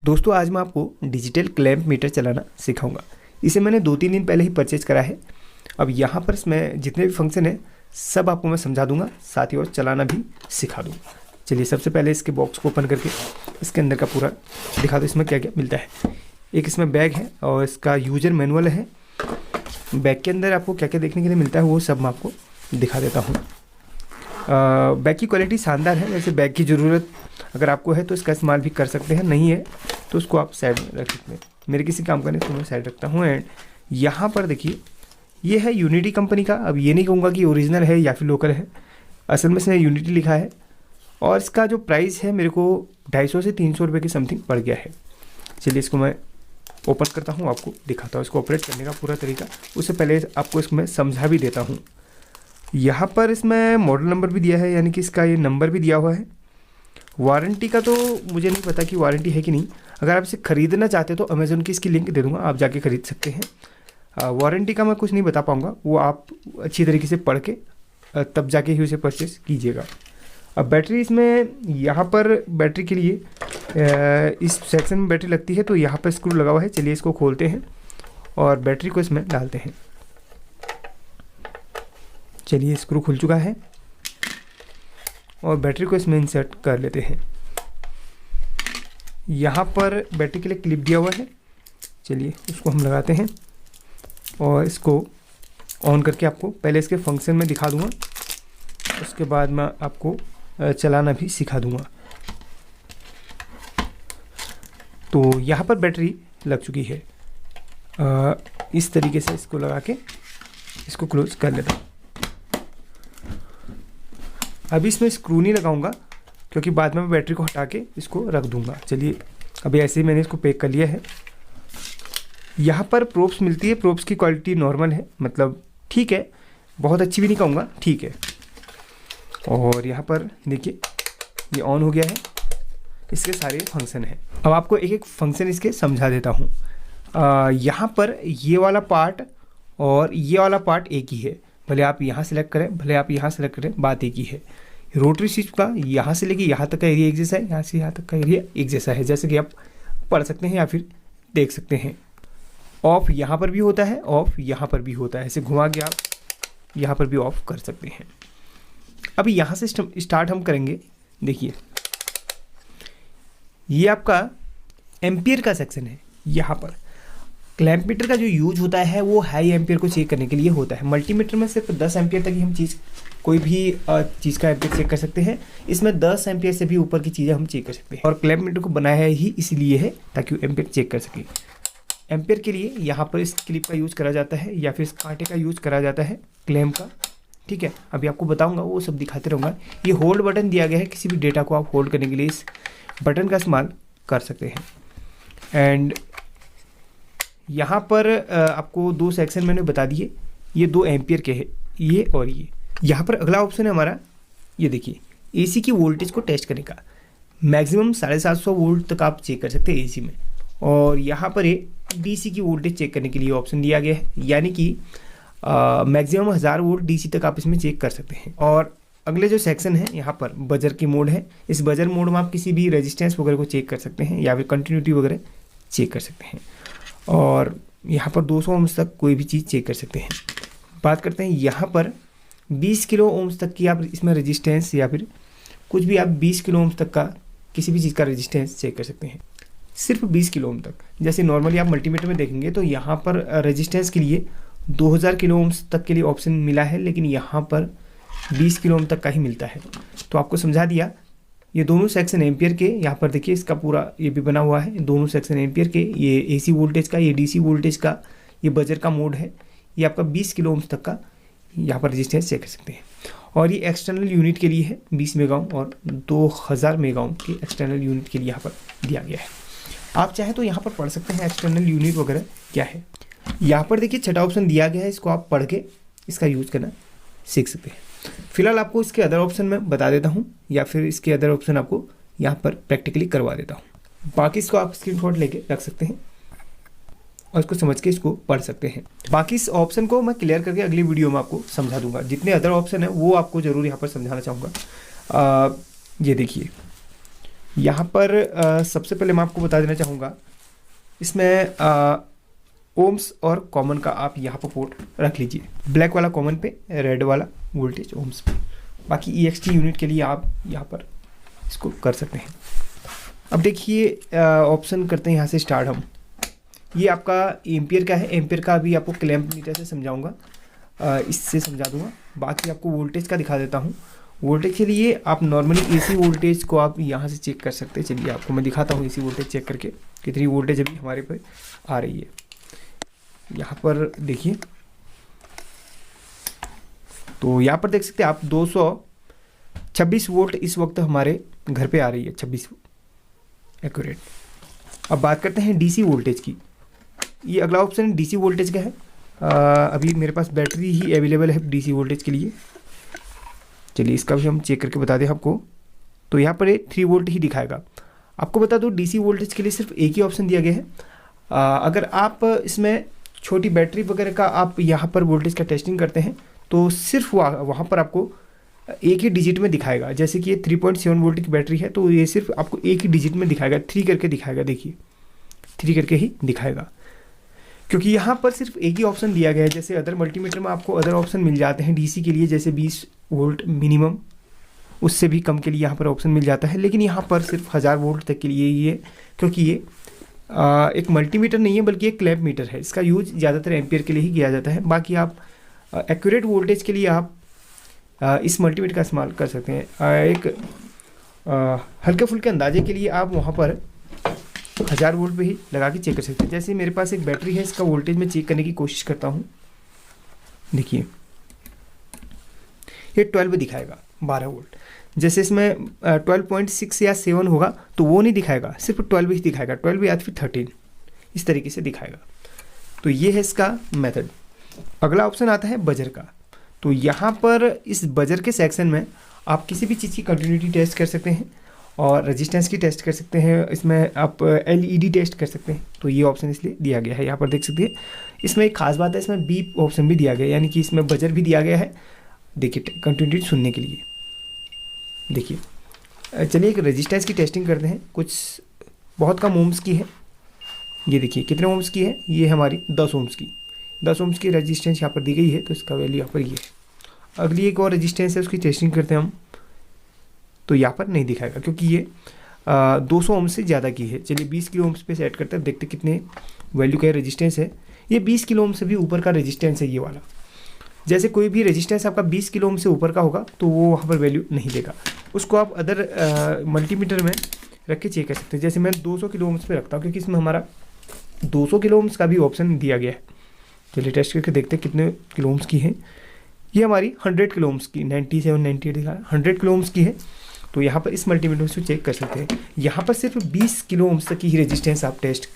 दोस्तों आज मैं आपको डिजिटल क्लैंप मीटर चलाना सिखाऊंगा। इसे मैंने 2-3 दिन पहले ही परचेज करा है। अब यहाँ पर इसमें जितने भी फंक्शन हैं सब आपको मैं समझा दूंगा, साथ ही और चलाना भी सिखा दूंगा। चलिए सबसे पहले इसके बॉक्स को ओपन करके इसके अंदर का पूरा दिखा दो, इसमें क्या क्या मिलता है। एक इसमें बैग है और इसका यूजर मैनुअल है। बैग के अंदर आपको क्या क्या देखने के लिए मिलता है वो सब मैं आपको दिखा देता हूँ। बैग की क्वालिटी शानदार है। वैसे बैग की ज़रूरत अगर आपको है तो इसका इस्तेमाल भी कर सकते हैं, नहीं है तो उसको आप साइड में रख सकते हैं। मेरे किसी काम का नहीं तो मैं साइड रखता हूँ। एंड यहाँ पर देखिए ये है यूनिटी कंपनी का। अब ये नहीं कहूँगा कि ओरिजिनल है या फिर लोकल है, असल में इसमें यूनिटी लिखा है। और इसका जो प्राइस है मेरे को 250 से 300 रुपये के समथिंग पड़ गया है। चलिए इसको मैं ओपन करता हूँ, आपको दिखाता हूँ इसको ऑपरेट करने का पूरा तरीका। उससे पहले आपको इसको मैं समझा भी देता हूँ। यहाँ पर इसमें मॉडल नंबर भी दिया है, यानी कि इसका ये नंबर भी दिया हुआ है। वारंटी का तो मुझे नहीं पता कि वारंटी है कि नहीं। अगर आप इसे ख़रीदना चाहते हो तो अमेज़ॉन की इसकी लिंक दे दूँगा, आप जाके ख़रीद सकते हैं। वारंटी का मैं कुछ नहीं बता पाऊँगा, वो आप अच्छी तरीके से पढ़ के तब जाके ही उसे परचेस कीजिएगा। अब बैटरी इसमें यहाँ पर बैटरी के लिए इस सेक्शन में बैटरी लगती है तो यहाँ पर स्क्रू लगा हुआ है। चलिए इसको खोलते हैं और बैटरी को इसमें डालते हैं। चलिए स्क्रू खुल चुका है और बैटरी को इसमें इंसर्ट कर लेते हैं। यहाँ पर बैटरी के लिए क्लिप दिया हुआ है। चलिए उसको हम लगाते हैं और इसको ऑन करके आपको पहले इसके फंक्शन में दिखा दूँगा, उसके बाद मैं आपको चलाना भी सिखा दूँगा। तो यहाँ पर बैटरी लग चुकी है। इस तरीके से इसको लगा के इसको क्लोज कर लेता हूँ। अभी इसमें स्क्रू नहीं लगाऊंगा क्योंकि बाद में मैं बैटरी को हटा के इसको रख दूंगा। चलिए अभी ऐसे ही मैंने इसको पैक कर लिया है। यहाँ पर प्रोब्स मिलती है। प्रोब्स की क्वालिटी नॉर्मल है, मतलब ठीक है, बहुत अच्छी भी नहीं कहूँगा, ठीक है। और यहाँ पर देखिए ये ऑन हो गया है। इसके सारे फंक्शन हैं। अब आपको एक एक फंक्शन इसके समझा देता हूँ। यहाँ पर ये वाला पार्ट और ये वाला पार्ट एक ही है, भले आप यहाँ सेलेक्ट करें भले आप यहाँ सेलेक्ट करें, बात एक ही है। रोटरी स्विच का यहाँ से लेके यहाँ तक का एरिया एक जैसा है, यहाँ से यहाँ तक का एरिया एक जैसा है, जैसे कि आप पढ़ सकते हैं या फिर देख सकते हैं। ऑफ यहाँ पर भी होता है, ऑफ यहाँ पर भी होता है। ऐसे घुमा के आप यहाँ पर भी ऑफ कर सकते हैं। अभी यहाँ से स्टार्ट हम करेंगे। देखिए ये आपका एम्पियर का सेक्शन है। यहाँ पर क्लैंप मीटर का जो यूज होता है वो हाई एम्पियर को चेक करने के लिए होता है। मल्टीमीटर में सिर्फ 10 एम्पियर तक ही हम कोई भी चीज़ का एम्पियर चेक कर सकते हैं। इसमें 10 एम्पियर से भी ऊपर की चीज़ें हम चेक कर सकते हैं। और क्लैंप मीटर को बनाया ही इसलिए है ताकि वो एम्पियर चेक कर सके। एम्पियर के लिए यहाँ पर इस क्लिप का यूज़ करा जाता है या फिर इस कांटे का यूज़ करा जाता है, क्लैंप का, ठीक है। अभी आपको बताऊँगा, वो सब दिखाते रहूँगा। ये होल्ड बटन दिया गया है, किसी भी डेटा को आप होल्ड करने के लिए इस बटन का इस्तेमाल कर सकते हैं। एंड यहाँ पर आपको 2 सेक्शन मैंने बता दिए, ये 2 एम्पियर के हैं, ये और ये। यहाँ पर अगला ऑप्शन है हमारा, ये देखिए एसी की वोल्टेज को टेस्ट करने का। मैक्सिमम 750 वोल्ट तक आप चेक कर सकते हैं एसी में। और यहाँ पर ये डीसी की वोल्टेज चेक करने के लिए ऑप्शन दिया गया है, यानी कि मैक्सिमम 1000 वोल्ट डीसी तक आप इसमें चेक कर सकते हैं। और अगले जो सेक्शन है यहाँ पर बजर की मोड है। इस बजर मोड में आप किसी भी रेजिस्टेंस वगैरह को चेक कर सकते हैं या फिर कंटिन्यूटी वगैरह चेक कर सकते हैं। और यहाँ पर 200 ओम्स तक कोई भी चीज़ चेक कर सकते हैं। बात करते हैं यहाँ पर 20 किलो ओम्स तक की आप इसमें रेजिस्टेंस या फिर कुछ भी आप 20 किलो ओम्स तक का किसी भी चीज़ का रेजिस्टेंस चेक कर सकते हैं, सिर्फ 20 किलो ओम तक। जैसे नॉर्मली आप मल्टीमीटर में देखेंगे तो यहाँ पर रेजिस्टेंस के लिए 2000 किलो ओम्स तक के लिए ऑप्शन मिला है, लेकिन यहाँ पर 20 किलो ओम तक का ही मिलता है। तो आपको समझा दिया। ये दोनों सेक्शन एम्पियर के, यहाँ पर देखिए इसका पूरा ये भी बना हुआ है। दोनों सेक्शन एम्पियर के, ये एसी वोल्टेज का, ये डीसी वोल्टेज का, ये बजर का मोड है। ये आपका 20 किलो ओम्स तक का यहाँ पर रेजिस्टेंस चेक कर सकते हैं। और ये एक्सटर्नल यूनिट के लिए है, 20 मेगा ओम और 2000 मेगा ओम के एक्सटर्नल यूनिट के लिए यहाँ पर दिया गया है। आप चाहें तो यहाँ पर पढ़ सकते हैं एक्सटर्नल यूनिट वगैरह क्या है। यहाँ पर देखिए छठा ऑप्शन दिया गया है, इसको आप पढ़ के इसका यूज़ करना सीख सकते हैं। फिलहाल आपको इसके अदर ऑप्शन मैं बता देता हूँ या फिर इसके अदर ऑप्शन आपको यहाँ पर प्रैक्टिकली करवा देता हूँ। बाकी इसको आप स्क्रीनशॉट लेके रख सकते हैं और इसको समझ के इसको पढ़ सकते हैं। बाकी इस ऑप्शन को मैं क्लियर करके अगली वीडियो में आपको समझा दूंगा। जितने अदर ऑप्शन है वो आपको ज़रूर यहाँ पर समझाना चाहूँगा। ये देखिए यहाँ पर सबसे पहले मैं आपको बता देना चाहूँगा, इसमें ओम्स और कॉमन का आप यहाँ पर पोर्ट रख लीजिए। ब्लैक वाला कॉमन पे, रेड वाला वोल्टेज ओम्स पे। बाकी EXT यूनिट के लिए आप यहाँ पर इसको कर सकते हैं। अब देखिए ऑप्शन करते हैं यहाँ से स्टार्ट हम। ये आपका एम्पियर का है। एम्पियर का अभी आपको क्लैंप मीटर से समझाऊंगा, इससे समझा दूंगा। बाकी आपको वोल्टेज का दिखा देता हूँ। वोल्टेज के लिए आप नॉर्मली AC वोल्टेज को आप यहाँ से चेक कर सकते हैं। चलिए आपको मैं दिखाता हूँ AC वोल्टेज चेक करके कितनी वोल्टेज अभी हमारे पे आ रही है। यहाँ पर देखिए, तो यहाँ पर देख सकते हैं आप 226 वोल्ट इस वक्त हमारे घर पे आ रही है, 26 एक्यूरेट। अब बात करते हैं DC वोल्टेज की। ये अगला ऑप्शन DC वोल्टेज का है। अभी मेरे पास बैटरी ही अवेलेबल है DC वोल्टेज के लिए। चलिए इसका भी हम चेक करके बता दें आपको। तो यहाँ पर 3 वोल्ट ही दिखाएगा। आपको बता दूँ DC वोल्टेज के लिए सिर्फ एक ही ऑप्शन दिया गया है। अगर आप इसमें छोटी बैटरी वगैरह का आप यहाँ पर वोल्टेज का टेस्टिंग करते हैं तो सिर्फ वहाँ पर आपको एक ही डिजिट में दिखाएगा। जैसे कि ये 3.7 वोल्ट की बैटरी है तो ये सिर्फ आपको एक ही डिजिट में दिखाएगा, 3 करके दिखाएगा। देखिए 3 करके ही दिखाएगा, क्योंकि यहाँ पर सिर्फ एक ही ऑप्शन दिया गया है। जैसे अदर मल्टीमीटर में आपको अदर ऑप्शन मिल जाते हैं DC के लिए, जैसे 20 वोल्ट मिनिमम, उससे भी कम के लिए यहाँ पर ऑप्शन मिल जाता है। लेकिन यहाँ पर सिर्फ 1000 वोल्ट तक के लिए ये, क्योंकि ये एक मल्टीमीटर नहीं है बल्कि एक क्लैंप मीटर है। इसका यूज ज़्यादातर एम्पियर के लिए ही किया जाता है। बाकी आप एक्यूरेट वोल्टेज के लिए आप इस मल्टीमीटर का इस्तेमाल कर सकते हैं। एक हल्के फुल्के अंदाजे के लिए आप वहाँ पर 1000 वोल्ट पे ही लगा के चेक कर सकते हैं। जैसे मेरे पास एक बैटरी है, इसका वोल्टेज मैं चेक करने की कोशिश करता हूँ। देखिए ये 12 दिखाएगा, 12 वोल्ट। जैसे इसमें 12.6 या 7 होगा तो वो नहीं दिखाएगा, सिर्फ 12 ही दिखाएगा, 12 या फिर 13 इस तरीके से दिखाएगा। तो ये है इसका मेथड। अगला ऑप्शन आता है बजर का। तो यहाँ पर इस बजर के सेक्शन में आप किसी भी चीज़ की कंटिन्यूटी टेस्ट कर सकते हैं और रेजिस्टेंस की टेस्ट कर सकते हैं। इसमें आप LED टेस्ट कर सकते हैं। तो ये ऑप्शन इसलिए दिया गया है। यहाँ पर देख सकते हैं, इसमें एक खास बात है, इसमें बीप ऑप्शन भी दिया गया है, यानी कि इसमें बजर भी दिया गया है। देखिए कंटिन्यूटी सुनने के लिए। देखिए चलिए एक रेजिस्टेंस की टेस्टिंग करते हैं। कुछ बहुत कम ओम्स की है। ये देखिए कितने ओम्स की है, ये हमारी 10 ओम्स की। 10 ओम्स की रेजिस्टेंस यहाँ पर दी गई है, तो इसका वैल्यू यहाँ पर ये है। अगली एक और रेजिस्टेंस है, उसकी टेस्टिंग करते हैं हम। तो यहाँ पर नहीं दिखाएगा क्योंकि ये 200 ओम्स से ज़्यादा की है। चलिए 20 किलो ओम्स पे सेट करते हैं, देखते कितने वैल्यू का रेजिस्टेंस है। ये 20 किलो ओम से भी ऊपर का रेजिस्टेंस है ये वाला। जैसे कोई भी रेजिस्टेंस आपका 20 किलो ओम से ऊपर का होगा तो वो वहाँ पर वैल्यू नहीं देगा। उसको आप अदर मल्टीमीटर में रख के चेक कर सकते हैं। जैसे मैं 200 किलो ओम्स पे रखता हूँ क्योंकि इसमें हमारा 200 किलो ओम्स का भी ऑप्शन दिया गया है। चलिए टेस्ट करके देखते हैं कितने किलो ओम्स की है। ये हमारी 100 किलो ओम्स की, 97 98 दिखा 100 किलो ओम्स की है। तो यहाँ पर इस मल्टीमीटर से चेक कर सकते हैं। यहाँ पर सिर्फ 20 किलो ओम्स तक की ही रेजिस्टेंस आप टेस्ट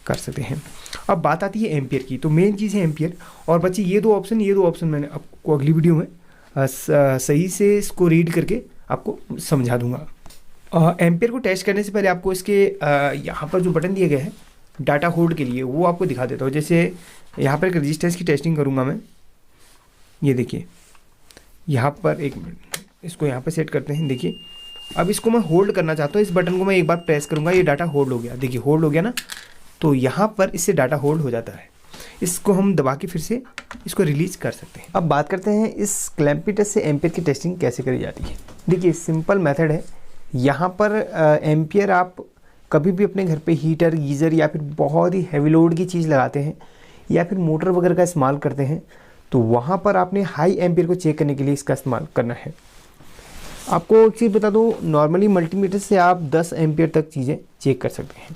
कर सकते हैं। अब बात आती है एम्पियर की। तो मेन चीज़ है एम्पियर। और बच्चे ये दो ऑप्शन मैंने आपको अगली वीडियो में सही से इसको रीड करके आपको समझा दूंगा। एम्पियर को टेस्ट करने से पहले आपको इसके यहाँ पर जो बटन दिए गए हैं डाटा होल्ड के लिए, वो आपको दिखा देता हूँ। जैसे यहाँ पर एक रेजिस्टेंस की टेस्टिंग करूँगा मैं। ये देखिए यहाँ पर, एक मिनट, इसको यहाँ पर सेट करते हैं। देखिए अब इसको मैं होल्ड करना चाहता हूँ। इस बटन को मैं एक बार प्रेस करूँगा, ये डाटा होल्ड हो गया। देखिए होल्ड हो गया ना, तो यहाँ पर इससे डाटा होल्ड हो जाता है। इसको हम दबा के फिर से इसको रिलीज़ कर सकते हैं। अब बात करते हैं इस क्लैंप मीटर से एम्पियर की टेस्टिंग कैसे करी जाती है। देखिए सिंपल मेथड है। यहाँ पर एम्पियर आप कभी भी अपने घर पे हीटर, गीज़र या फिर बहुत ही हैवी लोड की चीज़ लगाते हैं या फिर मोटर वगैरह का इस्तेमाल करते हैं, तो वहाँ पर आपने हाई एम्पियर को चेक करने के लिए इसका इस्तेमाल करना है। आपको एक चीज़ बता दूँ, नॉर्मली मल्टीमीटर से आप 10 एम्पियर तक चीज़ें चेक कर सकते हैं।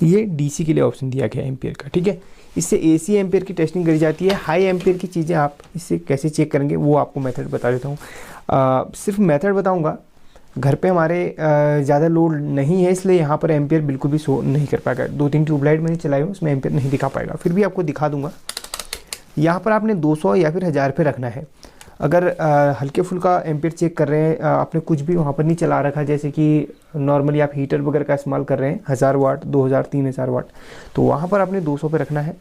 ये DC के लिए ऑप्शन दिया गया है एम्पियर का, ठीक है। इससे AC एम्पियर की टेस्टिंग करी जाती है। हाई एम्पियर की चीज़ें आप इससे कैसे चेक करेंगे वो आपको मेथड बता देता हूँ। सिर्फ मेथड बताऊँगा। घर पे हमारे ज़्यादा लोड नहीं है, इसलिए यहाँ पर एम्पियर बिल्कुल भी शो नहीं कर पाएगा। 2-3 ट्यूबलाइट मैंने चलाई हूँ, उसमें एम्पियर नहीं दिखा पाएगा। फिर भी आपको दिखा दूँगा। यहाँ पर आपने 200 या फिर 1000 पे रखना है। अगर हल्के फुल्का एम्पियर चेक कर रहे हैं, आपने कुछ भी वहाँ पर नहीं चला रखा, जैसे कि नॉर्मली आप हीटर वगैरह का इस्तेमाल कर रहे हैं 1000 वाट, 2000, 3000 वाट, तो वहाँ पर आपने 200 पे रखना है।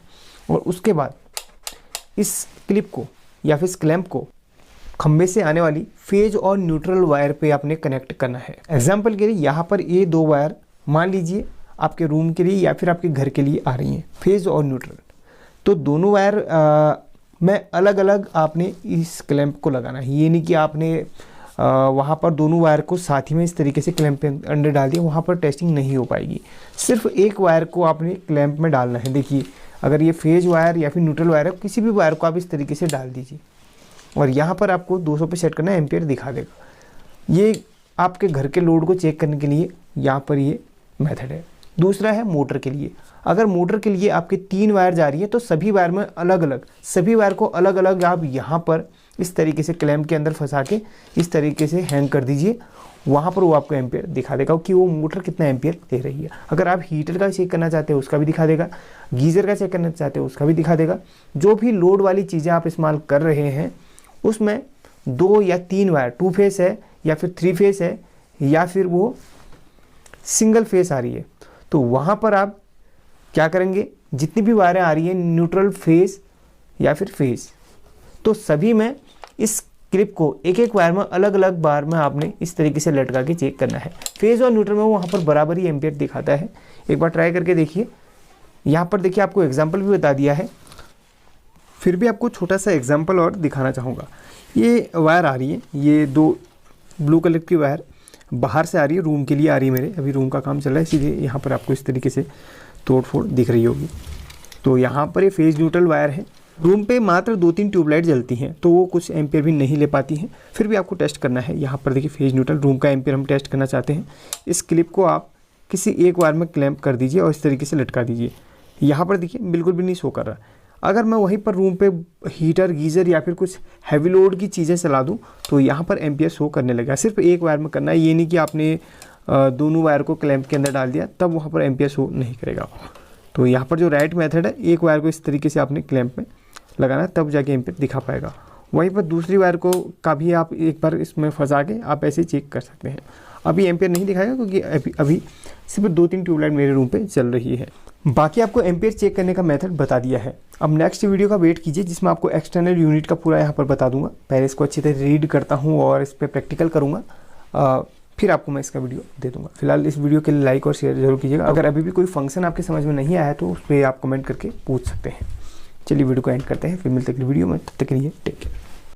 और उसके बाद इस क्लिप को या फिर इस क्लैंप को खंबे से आने वाली फेज और न्यूट्रल वायर पे आपने कनेक्ट करना है। एग्जाम्पल के लिए यहाँ पर ये 2 वायर मान लीजिए आपके रूम के लिए या फिर आपके घर के लिए आ रही हैं, फेज और न्यूट्रल। तो दोनों वायर में अलग अलग आपने इस क्लैंप को लगाना है। ये नहीं कि आपने वहाँ पर दोनों वायर को साथ ही में इस तरीके से क्लैंप पे अंदर डाल दिया, वहाँ पर टेस्टिंग नहीं हो पाएगी। सिर्फ एक वायर को आपने क्लैंप में डालना है। देखिए अगर ये फेज वायर या फिर न्यूट्रल वायर है, किसी भी वायर को आप इस तरीके से डाल दीजिए और यहाँ पर आपको 200 पे सेट करना है, एम्पियर दिखा देगा। ये आपके घर के लोड को चेक करने के लिए यहाँ पर ये मेथड है। दूसरा है मोटर के लिए। अगर मोटर के लिए आपके 3 वायर जा रही है तो सभी वायर में अलग अलग, सभी वायर को अलग अलग आप यहाँ पर इस तरीके से क्लैंप के अंदर फंसा के इस तरीके से हैंग कर दीजिए। वहाँ पर वो आपको एम्पियर दिखा देगा कि वो मोटर कितना एम्पियर दे रही है। अगर आप हीटर का चेक करना चाहते हो उसका भी दिखा देगा, गीज़र का चेक करना चाहते हो उसका भी दिखा देगा। जो भी लोड वाली चीज़ें आप इस्तेमाल कर रहे हैं उसमें 2 या 3 वायर 2 फेस है या फिर 3 फेस है या फिर वो सिंगल फेस आ रही है, तो वहाँ पर आप क्या करेंगे, जितनी भी वायरें आ रही हैं न्यूट्रल फेस या फिर फेस, तो सभी में इस क्लिप को एक एक वायर में अलग अलग बार में आपने इस तरीके से लटका के चेक करना है। फेज और न्यूट्रल में वहाँ पर बराबर ही एम्पियर दिखाता है। एक बार ट्राई करके देखिए। यहाँ पर देखिए आपको एग्जाम्पल भी बता दिया है, फिर भी आपको छोटा सा एग्जाम्पल और दिखाना चाहूँगा। ये वायर आ रही है, ये 2 ब्लू कलर की वायर बाहर से आ रही है, रूम के लिए आ रही है मेरे। अभी रूम का काम चल रहा है, इसीलिए यहाँ पर आपको इस तरीके से तोड़ फोड़ दिख रही होगी। तो यहाँ पर ये फेज न्यूट्रल वायर है। रूम पे मात्र 2-3 ट्यूबलाइट जलती हैं तो वो कुछ एम्पियर भी नहीं ले पाती हैं, फिर भी आपको टेस्ट करना है। यहाँ पर देखिए फेज न्यूट्रल रूम का एम्पियर हम टेस्ट करना चाहते हैं। इस क्लिप को आप किसी एक वायर में क्लैंप कर दीजिए और इस तरीके से लटका दीजिए। यहाँ पर देखिए बिल्कुल भी नहीं शो कर रहा। अगर मैं वहीं पर रूम पे हीटर गीज़र या फिर कुछ हैवी लोड की चीज़ें चला दूँ तो यहाँ पर एम्पियर शो करने लगा। सिर्फ एक वायर में करना है, ये नहीं कि आपने दोनों वायर को क्लैंप के अंदर डाल दिया तब वहाँ पर एम्पियर शो नहीं करेगा। तो यहाँ पर जो राइट मेथड है, एक वायर को इस तरीके से आपने क्लैंप में लगाना है तब जाके एम्पियर दिखा पाएगा। वहीं पर दूसरी वायर को का भी आप एक बार इसमें फंसा के आप ऐसे चेक कर सकते हैं। अभी एम्पियर नहीं दिखाएगा क्योंकि अभी सिर्फ 2-3 ट्यूबलाइट मेरे रूम पे चल रही है। बाकी आपको एम्पियर चेक करने का मेथड बता दिया है। अब नेक्स्ट वीडियो का वेट कीजिए जिसमें आपको एक्सटर्नल यूनिट का पूरा यहाँ पर बता दूंगा। पहले इसको अच्छी तरह रीड करता हूँ और इस पर प्रैक्टिकल करूँगा, फिर आपको मैं इसका वीडियो दे दूंगा। फिलहाल इस वीडियो के लिए लाइक और शेयर जरूर कीजिएगा। अगर अभी भी कोई फंक्शन आपके समझ में नहीं आया तो उस पर आप कमेंट करके पूछ सकते हैं। चलिए वीडियो को एंड करते हैं, फिर मिलते हैं अगली वीडियो में। तब तक के लिए टेक केयर।